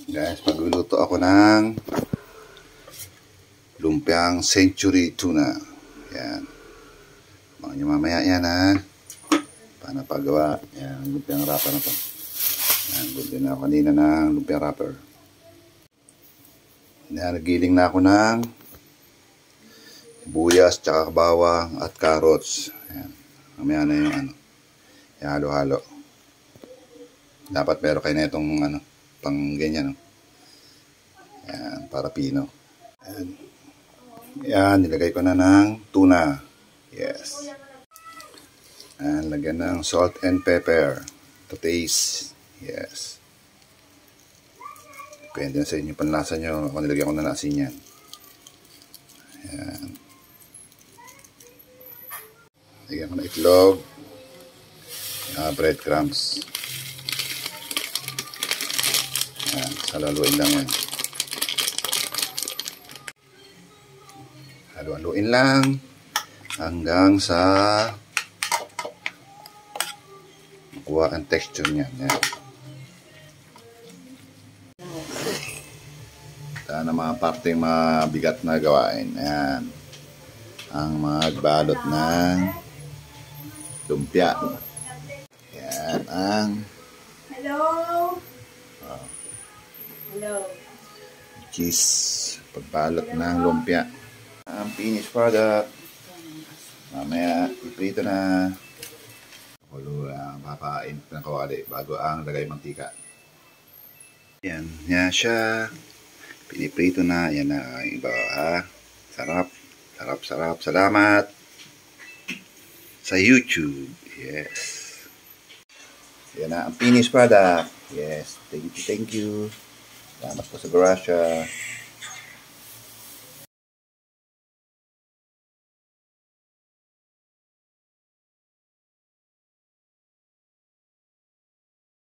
Guys, magluluto ako ng lumpiang century tuna. Yan. Mga nyo mamaya yan ha. Paano paggawa? Yan, lumpiang wrapper na to. Yan, bumili na ako kanina ng lumpiang wrapper. Nagiling na ako ng buyas, tsaka bawang at carrots. Yan. Mamaya na yung ano. Yan, halo-halo. Dapat meron kayo na itong ano, pang ganyan. Yan, para pino. Yan. Yan, nilagay ko na ng tuna. Yes. Yan, lagyan ng salt and pepper to taste. Yes. Depende na sa inyo panlasa nyo. Ako nilagyan ko na asin yan. Yan. Lagyan ko na itlog. Breadcrumbs. Yan, salaluin lang yan. Haluin lang hanggang sa makuha ang texture niyan. Yan. Ito na mga parte mabigat na gawain. Yan. Ang magbalot ng lumpia. Yan ang Hello. Hello. Cheese. Pagbalot ng lumpia. Ang finished product. Mamaya, iprito na. Kulo ang papain ng kawali bago ang lagay mantika. Yan. Yan siya. Piniprito na. Yan na ang iba. Ha? Sarap. Sarap, sarap. Salamat sa YouTube. Yes. Yan na ang finished product. Yes. Thank you. Salamat po sa Gracia.